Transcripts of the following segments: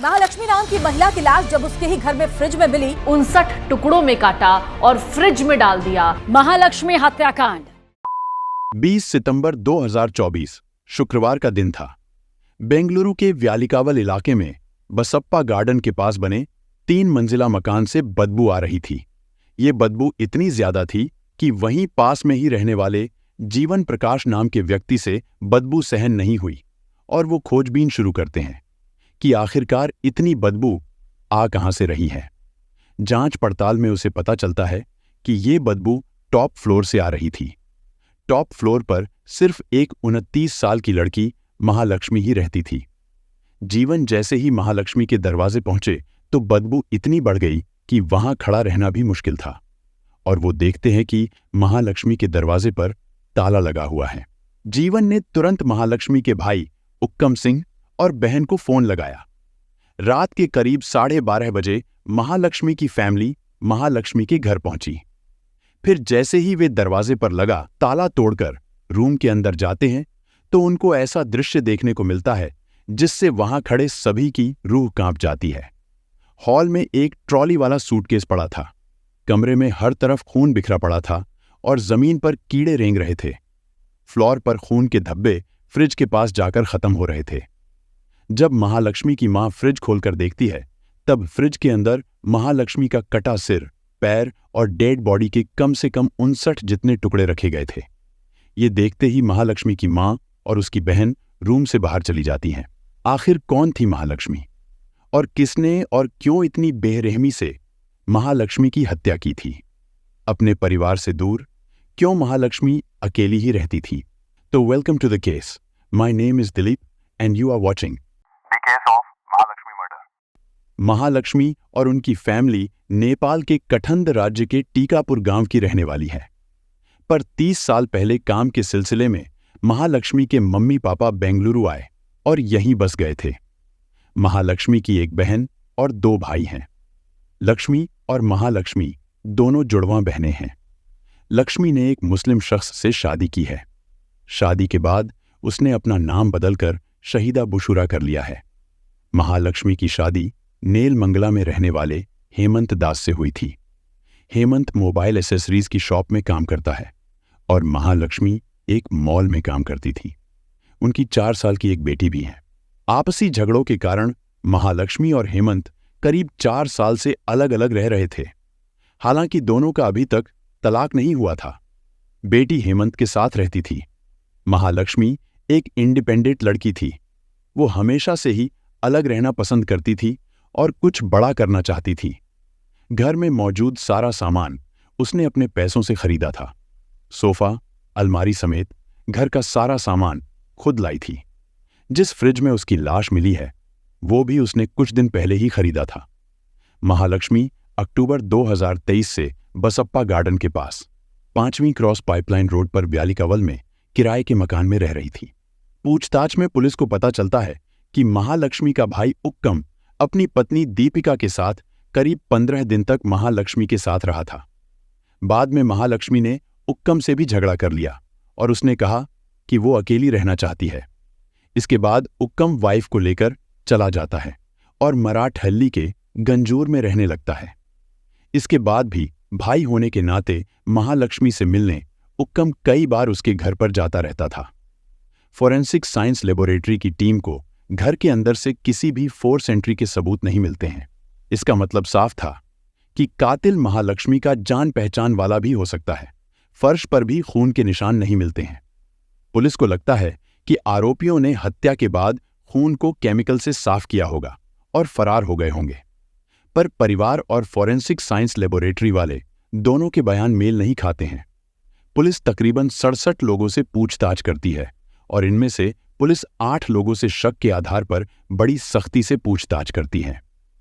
महालक्ष्मी नाम की महिला की लाश जब उसके ही घर में फ्रिज में मिली, 59 टुकड़ों में काटा और फ्रिज में डाल दिया। महालक्ष्मी हत्याकांड। 20 सितंबर 2024 शुक्रवार का दिन था। बेंगलुरु के व्यालिकावल इलाके में बसप्पा गार्डन के पास बने 3 मंजिला मकान से बदबू आ रही थी। ये बदबू इतनी ज्यादा थी कि वहीं पास में ही रहने वाले जीवन प्रकाश नाम के व्यक्ति से बदबू सहन नहीं हुई और वो खोजबीन शुरू करते हैं कि आखिरकार इतनी बदबू आ कहां से रही है। जांच पड़ताल में उसे पता चलता है कि ये बदबू टॉप फ्लोर से आ रही थी। टॉप फ्लोर पर सिर्फ एक 29 साल की लड़की महालक्ष्मी ही रहती थी। जीवन जैसे ही महालक्ष्मी के दरवाजे पहुंचे तो बदबू इतनी बढ़ गई कि वहां खड़ा रहना भी मुश्किल था और वो देखते हैं कि महालक्ष्मी के दरवाजे पर ताला लगा हुआ है। जीवन ने तुरंत महालक्ष्मी के भाई उक्कम सिंह और बहन को फोन लगाया। रात के करीब 12:30 बजे महालक्ष्मी की फैमिली महालक्ष्मी के घर पहुंची। फिर जैसे ही वे दरवाजे पर लगा ताला तोड़कर रूम के अंदर जाते हैं तो उनको ऐसा दृश्य देखने को मिलता है जिससे वहां खड़े सभी की रूह कांप जाती है। हॉल में एक ट्रॉली वाला सूटकेस पड़ा था। कमरे में हर तरफ खून बिखरा पड़ा था और जमीन पर कीड़े रेंग रहे थे। फ्लोर पर खून के धब्बे फ्रिज के पास जाकर खत्म हो रहे थे। जब महालक्ष्मी की मां फ्रिज खोलकर देखती है तब फ्रिज के अंदर महालक्ष्मी का कटा सिर, पैर और डेड बॉडी के कम से कम 59 जितने टुकड़े रखे गए थे। ये देखते ही महालक्ष्मी की मां और उसकी बहन रूम से बाहर चली जाती हैं। आखिर कौन थी महालक्ष्मी और किसने और क्यों इतनी बेरहमी से महालक्ष्मी की हत्या की थी? अपने परिवार से दूर क्यों महालक्ष्मी अकेली ही रहती थी? तो welcome to the case. My name is Dilip and you are watching The case of Mahalakshmi murder. Mahalakshmi और उनकी फैमिली नेपाल के कठंद राज्य के टीकापुर गांव की रहने वाली है। पर 30 साल पहले काम के सिलसिले में महालक्ष्मी के मम्मी पापा बेंगलुरु आए और यहीं बस गए थे। महालक्ष्मी की एक बहन और 2 भाई हैं। लक्ष्मी और महालक्ष्मी दोनों जुड़वां बहनें हैं। लक्ष्मी ने एक मुस्लिम शख्स से शादी की है। शादी के बाद उसने अपना नाम बदलकर शहीदा बुशुरा कर लिया है। महालक्ष्मी की शादी नेलमंगला में रहने वाले हेमंत दास से हुई थी। हेमंत मोबाइल एसेसरीज की शॉप में काम करता है और महालक्ष्मी एक मॉल में काम करती थी। उनकी 4 साल की एक बेटी भी है। आपसी झगड़ों के कारण महालक्ष्मी और हेमंत करीब 4 साल से अलग अलग रह रहे थे। हालांकि दोनों का अभी तक तलाक नहीं हुआ था। बेटी हेमंत के साथ रहती थी। महालक्ष्मी एक इंडिपेंडेंट लड़की थी। वो हमेशा से ही अलग रहना पसंद करती थी और कुछ बड़ा करना चाहती थी। घर में मौजूद सारा सामान उसने अपने पैसों से खरीदा था। सोफा, अलमारी समेत घर का सारा सामान खुद लाई थी। जिस फ्रिज में उसकी लाश मिली है वो भी उसने कुछ दिन पहले ही खरीदा था। महालक्ष्मी अक्टूबर 2023 से बसप्पा गार्डन के पास 5वीं क्रॉस पाइपलाइन रोड पर व्यालिकावल में किराए के मकान में रह रही थी। पूछताछ में पुलिस को पता चलता है कि महालक्ष्मी का भाई उक्कम अपनी पत्नी दीपिका के साथ करीब 15 दिन तक महालक्ष्मी के साथ रहा था। बाद में महालक्ष्मी ने उक्कम से भी झगड़ा कर लिया और उसने कहा कि वो अकेली रहना चाहती है। इसके बाद उक्कम वाइफ को लेकर चला जाता है और मराठहल्ली के गंजूर में रहने लगता है। इसके बाद भी भाई होने के नाते महालक्ष्मी से मिलने उक्कम कई बार उसके घर पर जाता रहता था। फॉरेंसिक साइंस लेबोरेटरी की टीम को घर के अंदर से किसी भी फोर्स एंट्री के सबूत नहीं मिलते हैं। इसका मतलब साफ था कि कातिल महालक्ष्मी का जान पहचान वाला भी हो सकता है। फर्श पर भी खून के निशान नहीं मिलते हैं। पुलिस को लगता है कि आरोपियों ने हत्या के बाद खून को केमिकल से साफ किया होगा और फरार हो गए होंगे। पर परिवार और फॉरेंसिक साइंस लेबोरेटरी वाले दोनों के बयान मेल नहीं खाते हैं। पुलिस तकरीबन 67 लोगों से पूछताछ करती है और इनमें से पुलिस 8 लोगों से शक के आधार पर बड़ी सख्ती से पूछताछ करती है।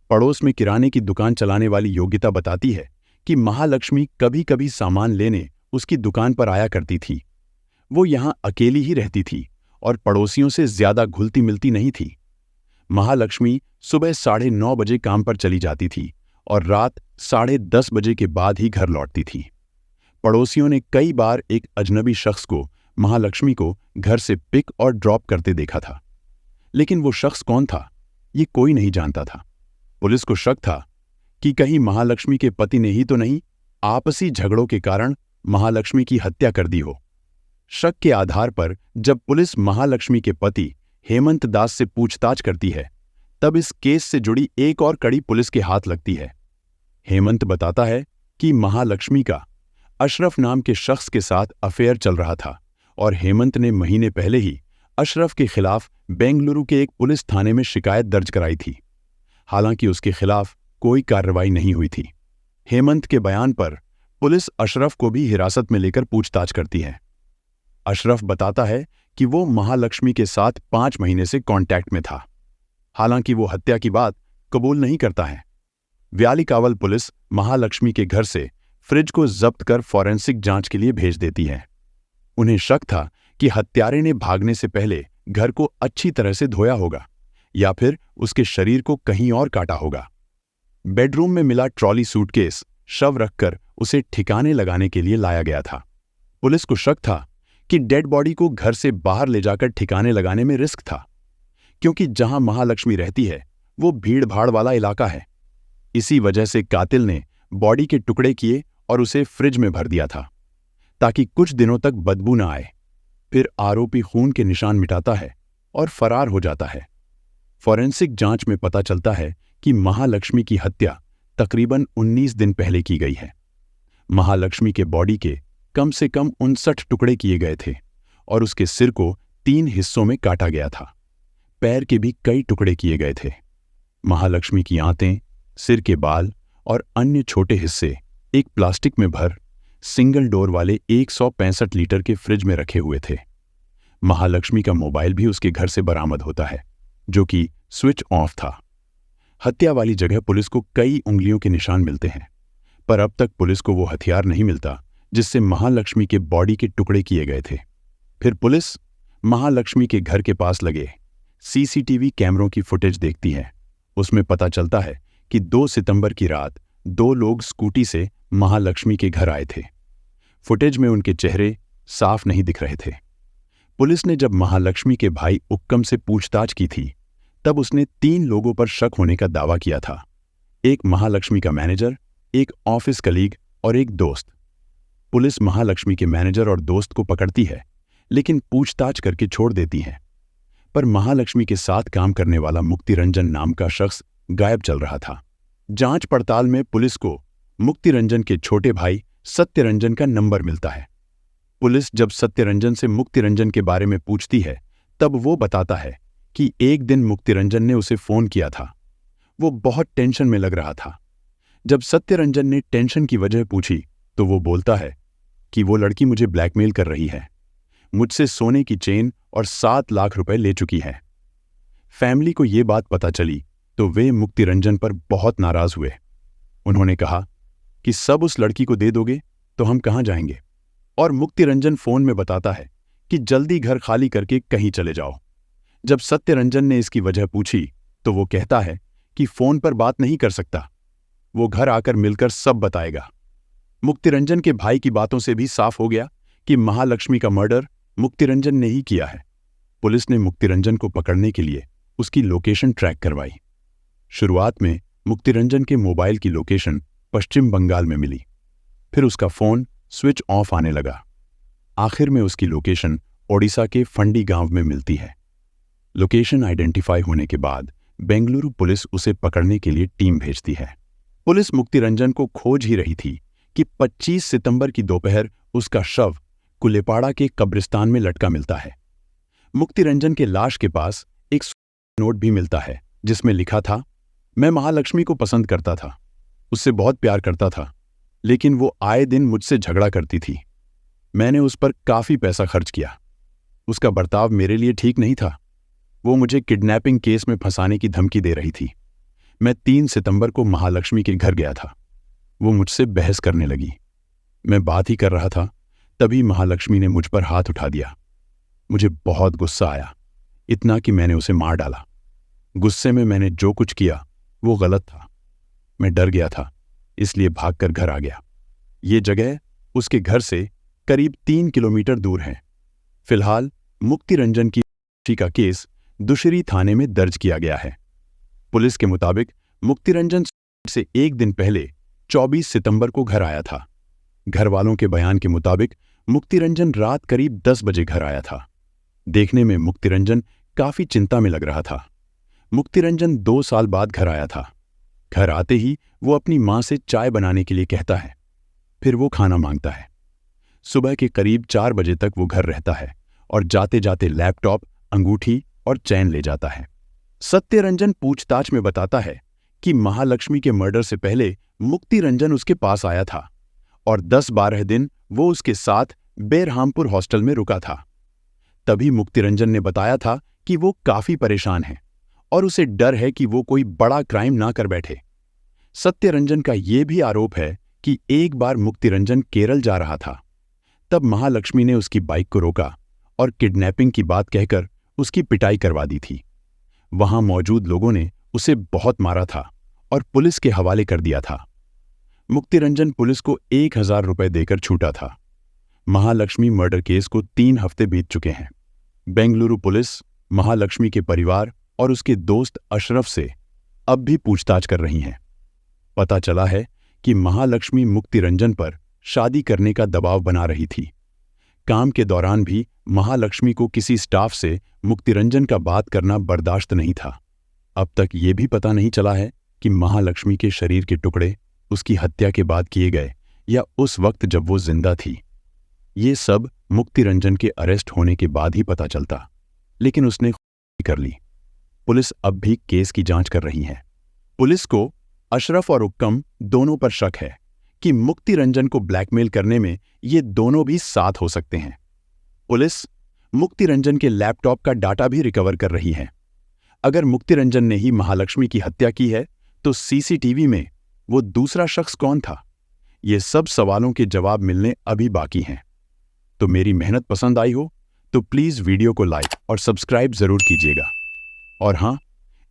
पड़ोस में किराने की दुकान चलाने वाली योगिता बताती है कि महालक्ष्मी कभी कभी सामान लेने उसकी दुकान पर आया करती थी। वो यहां अकेली ही रहती थी और पड़ोसियों से ज्यादा घुलती मिलती नहीं थी। महालक्ष्मी सुबह 9:30 बजे काम पर चली जाती थी और रात 10:30 बजे के बाद ही घर लौटती थी। पड़ोसियों ने कई बार एक अजनबी शख्स को महालक्ष्मी को घर से पिक और ड्रॉप करते देखा था। लेकिन वो शख्स कौन था ये कोई नहीं जानता था। पुलिस को शक था कि कहीं महालक्ष्मी के पति ने ही तो नहीं आपसी झगड़ों के कारण महालक्ष्मी की हत्या कर दी हो। शक के आधार पर जब पुलिस महालक्ष्मी के पति हेमंत दास से पूछताछ करती है, तब इस केस से जुड़ी एक और कड़ी पुलिस के हाथ लगती है। हेमंत बताता है कि महालक्ष्मी का अशरफ नाम के शख्स के साथ अफेयर चल रहा था और हेमंत ने महीने पहले ही अशरफ के खिलाफ बेंगलुरु के एक पुलिस थाने में शिकायत दर्ज कराई थी। हालांकि उसके खिलाफ कोई कार्रवाई नहीं हुई थी। हेमंत के बयान पर पुलिस अशरफ को भी हिरासत में लेकर पूछताछ करती है। अशरफ बताता है कि वो महालक्ष्मी के साथ 5 महीने से कांटेक्ट में था। हालांकि वो हत्या की बात कबूल नहीं करता है। व्यालीकावल पुलिस महालक्ष्मी के घर से फ्रिज को जब्त कर फॉरेंसिक जांच के लिए भेज देती है। उन्हें शक था कि हत्यारे ने भागने से पहले घर को अच्छी तरह से धोया होगा या फिर उसके शरीर को कहीं और काटा होगा। बेडरूम में मिला ट्रॉली सूटकेस शव रखकर उसे ठिकाने लगाने के लिए लाया गया था। पुलिस को शक था कि डेड बॉडी को घर से बाहर ले जाकर ठिकाने लगाने में रिस्क था, क्योंकि जहां महालक्ष्मी रहती है वो भीड़-भाड़ वाला इलाका है। इसी वजह से कातिल ने बॉडी के टुकड़े किए और उसे फ्रिज में भर दिया था ताकि कुछ दिनों तक बदबू न आए। फिर आरोपी खून के निशान मिटाता है और फरार हो जाता है। फॉरेंसिक जांच में पता चलता है कि महालक्ष्मी की हत्या तकरीबन 19 दिन पहले की गई है। महालक्ष्मी के बॉडी के कम से कम 59 टुकड़े किए गए थे और उसके सिर को 3 हिस्सों में काटा गया था। पैर के भी कई टुकड़े किए गए थे। महालक्ष्मी की आंतें, सिर के बाल और अन्य छोटे हिस्से एक प्लास्टिक में भर सिंगल डोर वाले 165 लीटर के फ्रिज में रखे हुए थे। महालक्ष्मी का मोबाइल भी उसके घर से बरामद होता है, जो कि स्विच ऑफ था। हत्या वाली जगह पुलिस को कई उंगलियों के निशान मिलते हैं, पर अब तक पुलिस को वो हथियार नहीं मिलता जिससे महालक्ष्मी के बॉडी के टुकड़े किए गए थे। फिर पुलिस महालक्ष्मी के घर के पास लगे सीसीटीवी कैमरों की फुटेज देखती है। उसमें पता चलता है कि 2 सितंबर की रात 2 लोग स्कूटी से महालक्ष्मी के घर आए थे। फुटेज में उनके चेहरे साफ नहीं दिख रहे थे। पुलिस ने जब महालक्ष्मी के भाई उक्कम से पूछताछ की थी, तब उसने 3 लोगों पर शक होने का दावा किया था। एक महालक्ष्मी का मैनेजर, एक ऑफिस कलीग और एक दोस्त। पुलिस महालक्ष्मी के मैनेजर और दोस्त को पकड़ती है, लेकिन पूछताछ करके छोड़ देती है। पर महालक्ष्मी के साथ काम करने वाला मुक्तिरंजन नाम का शख्स गायब चल रहा था। जांच पड़ताल में पुलिस को मुक्तिरंजन के छोटे भाई सत्यरंजन का नंबर मिलता है। पुलिस जब सत्यरंजन से मुक्तिरंजन के बारे में पूछती है, तब वो बताता है कि एक दिन मुक्तिरंजन ने उसे फोन किया था। वो बहुत टेंशन में लग रहा था। जब सत्यरंजन ने टेंशन की वजह पूछी, तो वो बोलता है कि वो लड़की मुझे ब्लैकमेल कर रही है, मुझसे सोने की चेन और 7 लाख रुपए ले चुकी है। फैमिली को ये बात पता चली तो वे मुक्तिरंजन पर बहुत नाराज हुए। उन्होंने कहा कि सब उस लड़की को दे दोगे तो हम कहाँ जाएंगे। और मुक्तिरंजन फोन में बताता है कि जल्दी घर खाली करके कहीं चले जाओ। जब सत्यरंजन ने इसकी वजह पूछी तो वो कहता है कि फोन पर बात नहीं कर सकता, वो घर आकर मिलकर सब बताएगा। मुक्तिरंजन के भाई की बातों से भी साफ हो गया कि महालक्ष्मी का मर्डर मुक्तिरंजन ने ही किया है। पुलिस ने मुक्तिरंजन को पकड़ने के लिए उसकी लोकेशन ट्रैक करवाई। शुरुआत में मुक्तिरंजन के मोबाइल की लोकेशन पश्चिम बंगाल में मिली, फिर उसका फोन स्विच ऑफ आने लगा। आखिर में उसकी लोकेशन ओडिशा के फंडी गांव में मिलती है। लोकेशन आइडेंटिफाई होने के बाद बेंगलुरु पुलिस उसे पकड़ने के लिए टीम भेजती है। पुलिस मुक्तिरंजन को खोज ही रही थी कि 25 सितंबर की दोपहर उसका शव कुलेपाड़ा के कब्रिस्तान में लटका मिलता है। मुक्तिरंजन के लाश के पास एक नोट भी मिलता है जिसमें लिखा था, मैं महालक्ष्मी को पसंद करता था, उससे बहुत प्यार करता था, लेकिन वो आए दिन मुझसे झगड़ा करती थी। मैंने उस पर काफी पैसा खर्च किया। उसका बर्ताव मेरे लिए ठीक नहीं था। वो मुझे किडनैपिंग केस में फंसाने की धमकी दे रही थी। मैं 3 सितंबर को महालक्ष्मी के घर गया था। वो मुझसे बहस करने लगी। मैं बात ही कर रहा था, तभी महालक्ष्मी ने मुझ पर हाथ उठा दिया। मुझे बहुत गुस्सा आया, इतना कि मैंने उसे मार डाला। गुस्से में मैंने जो कुछ किया वो गलत था। मैं डर गया था, इसलिए भागकर घर आ गया। ये जगह उसके घर से करीब 3 किलोमीटर दूर है। फिलहाल मुक्तिरंजन की का केस दुशरी थाने में दर्ज किया गया है। पुलिस के मुताबिक मुक्तिरंजन से एक दिन पहले 24 सितंबर को घर आया था। घर वालों के बयान के मुताबिक मुक्तिरंजन रात करीब 10 बजे घर आया था। देखने में मुक्तिरंजन काफी चिंता में लग रहा था। मुक्तिरंजन 2 साल बाद घर आया था। घर आते ही वो अपनी मां से चाय बनाने के लिए कहता है, फिर वो खाना मांगता है। सुबह के करीब 4 बजे तक वो घर रहता है और जाते जाते लैपटॉप, अंगूठी और चैन ले जाता है। सत्यरंजन पूछताछ में बताता है कि महालक्ष्मी के मर्डर से पहले मुक्तिरंजन उसके पास आया था और 10-12 दिन वो उसके साथ बेरहामपुर हॉस्टल में रुका था। तभी मुक्तिरंजन ने बताया था कि वो काफी परेशान है और उसे डर है कि वो कोई बड़ा क्राइम ना कर बैठे। सत्यरंजन का ये भी आरोप है कि एक बार मुक्तिरंजन केरल जा रहा था। तब महालक्ष्मी ने उसकी बाइक को रोका और किडनैपिंग की बात कहकर उसकी पिटाई करवा दी थी। वहां मौजूद लोगों ने उसे बहुत मारा था और पुलिस के हवाले कर दिया था। मुक्तिरंजन पुलिस को 1000 रुपए देकर छूटा था। महालक्ष्मी मर्डर केस को 3 हफ्ते बीत चुके हैं। बेंगलुरु पुलिस महालक्ष्मी के परिवार और उसके दोस्त अशरफ से अब भी पूछताछ कर रही है। पता चला है कि महालक्ष्मी मुक्तिरंजन पर शादी करने का दबाव बना रही थी। काम के दौरान भी महालक्ष्मी को किसी स्टाफ से मुक्तिरंजन का बात करना बर्दाश्त नहीं था। अब तक ये भी पता नहीं चला है कि महालक्ष्मी के शरीर के टुकड़े उसकी हत्या के बाद किए गए या उस वक्त जब वो जिंदा थी। ये सब मुक्तिरंजन के अरेस्ट होने के बाद ही पता चलता, लेकिन उसने कर ली। पुलिस अब भी केस की जांच कर रही है। पुलिस को अशरफ और उक्कम दोनों पर शक है कि मुक्तिरंजन को ब्लैकमेल करने में ये दोनों भी साथ हो सकते हैं। पुलिस मुक्तिरंजन के लैपटॉप का डाटा भी रिकवर कर रही है। अगर मुक्तिरंजन ने ही महालक्ष्मी की हत्या की है तो सीसीटीवी में वो दूसरा शख्स कौन था? ये सब सवालों के जवाब मिलने अभी बाकी हैं। तो मेरी मेहनत पसंद आई हो तो प्लीज वीडियो को लाइक और सब्सक्राइब जरूर कीजिएगा। और हाँ,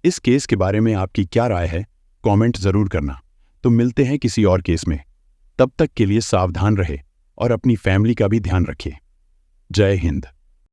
इस केस के बारे में आपकी क्या राय है कमेंट जरूर करना। तो मिलते हैं किसी और केस में। तब तक के लिए सावधान रहे और अपनी फैमिली का भी ध्यान रखिए। जय हिंद।